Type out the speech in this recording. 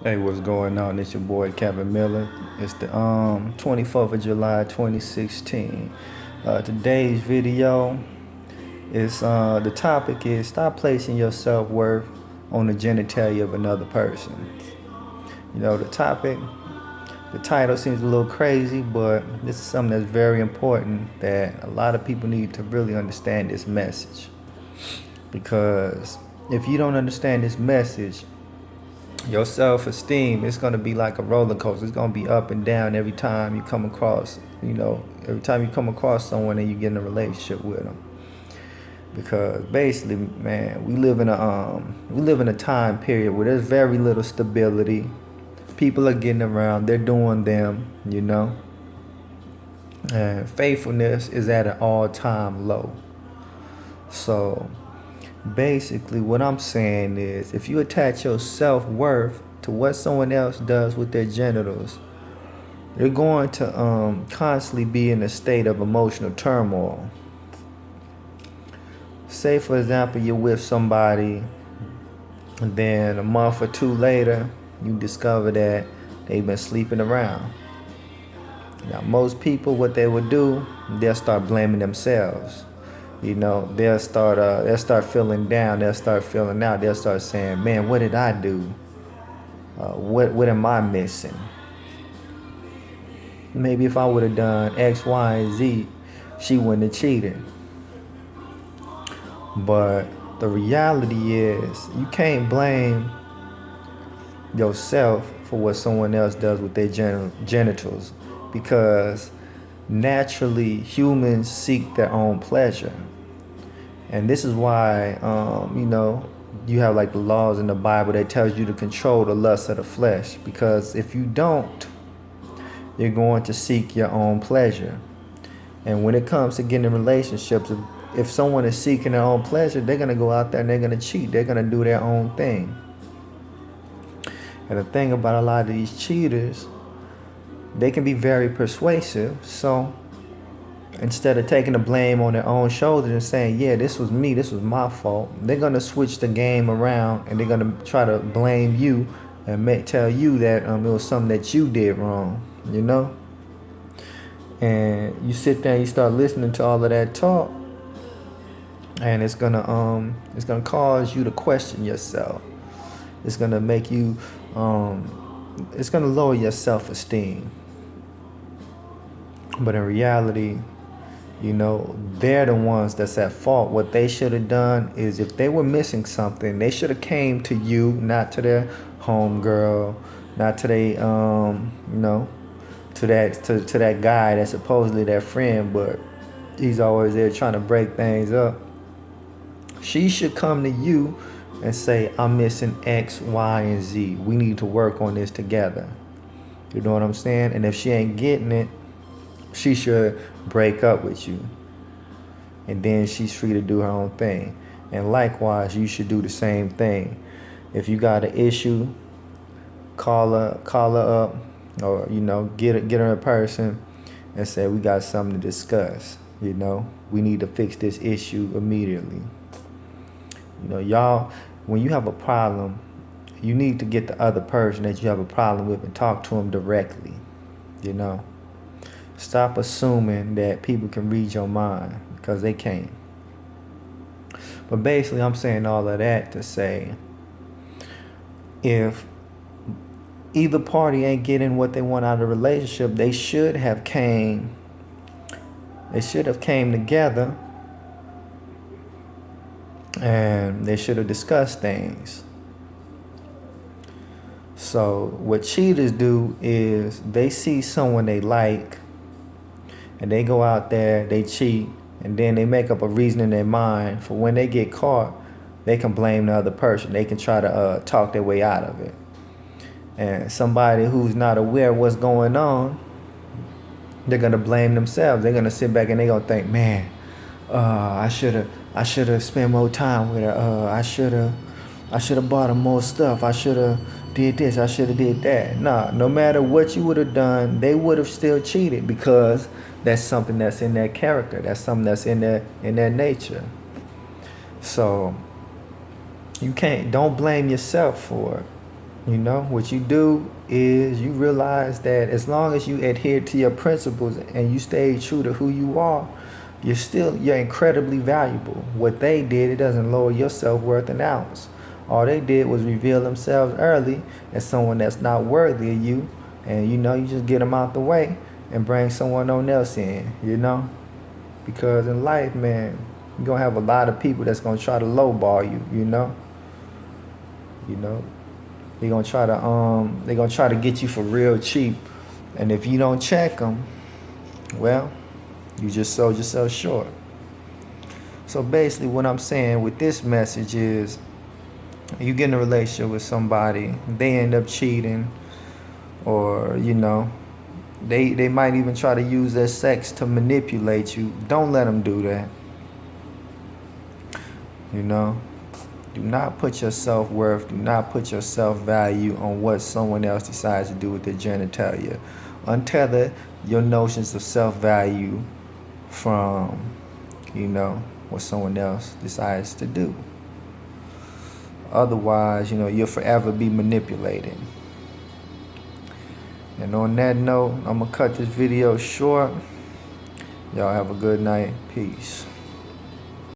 Hey, what's going on? It's your boy Kevin Miller. It's the 24th of July 2016. Today's video is the topic is stop placing your self-worth on the genitalia of another person. You know, the title seems a little crazy, but this is something that's very important that a lot of people need to really understand this message. Because if you don't understand this message, your self-esteem is going to be like a roller coaster. It's going to be up and down every time you come across, every time you come across someone and you get in a relationship with them. Because basically, man, we live in a time period where there's very little stability. People are getting around, they're doing them. And faithfulness is at an all-time low. So basically, what I'm saying is if you attach your self-worth to what someone else does with their genitals, you're going to constantly be in a state of emotional turmoil. Say, for example, you're with somebody, and then a month or two later, you discover that they've been sleeping around. Now, most people, what they would do, they'll start blaming themselves. They'll start feeling down. They'll start feeling out. They'll start saying, "Man, what did I do? What am I missing? Maybe if I would have done X, Y, and Z, she wouldn't have cheated." But the reality is, you can't blame yourself for what someone else does with their genitals, because naturally humans seek their own pleasure. And this is why, you have like the laws in the Bible that tells you to control the lust of the flesh. Because if you don't, you're going to seek your own pleasure. And when it comes to getting in relationships, if someone is seeking their own pleasure, they're going to go out there and they're going to cheat. They're going to do their own thing. And the thing about a lot of these cheaters, they can be very persuasive. So instead of taking the blame on their own shoulders and saying, yeah, this was me, this was my fault, they're going to switch the game around and they're going to try to blame you and tell you that it was something that you did wrong. And you sit there and you start listening to all of that talk, and it's gonna cause you to question yourself. It's gonna make you it's gonna lower your self-esteem. But in reality, they're the ones that's at fault. What they should have done is, if they were missing something, they should have came to you, not to their homegirl, not to they to that guy that's supposedly their friend, but he's always there trying to break things up. She should come to you and say, I'm missing X, Y, and Z. We need to work on this together. You know what I'm saying? And if she ain't getting it, she should break up with you. And then she's free to do her own thing. And likewise, you should do the same thing. If you got an issue, call her up, or get her in person and say, we got something to discuss. We need to fix this issue immediately. Y'all, when you have a problem, you need to get the other person that you have a problem with and talk to them directly. Stop assuming that people can read your mind, because they can't. But basically, I'm saying all of that to say, if either party ain't getting what they want out of the relationship, they should have came together, and they should have discussed things. So what cheaters do is, they see someone they like and they go out there, they cheat, and then they make up a reason in their mind for when they get caught, they can blame the other person. They can try to talk their way out of it. And somebody who's not aware of what's going on, they're gonna blame themselves. They're gonna sit back and they're gonna think, man, I should have spent more time with her. I should have bought her more stuff. I should have did this. I should have did that. Nah, no matter what you would have done, they would have still cheated, because that's something that's in their character. That's something that's in their nature. So don't blame yourself for it. You know, what you do is you realize that as long as you adhere to your principles and you stay true to who you are, you're incredibly valuable. What they did, it doesn't lower your self-worth an ounce. All they did was reveal themselves early as someone that's not worthy of you, and you just get them out the way and bring someone else in. Because in life, man, you're gonna have a lot of people that's gonna try to lowball you. They're gonna try to get you for real cheap, and if you don't check them, well, you just sold yourself short. So basically, what I'm saying with this message is, you get in a relationship with somebody, they end up cheating, or they might even try to use their sex to manipulate you. Don't let them do that. Do not put your self-worth, do not put your self-value on what someone else decides to do with their genitalia. Untether your notions of self-value from, what someone else decides to do. Otherwise, you'll forever be manipulated. And on that note, I'm going to cut this video short. Y'all have a good night. Peace.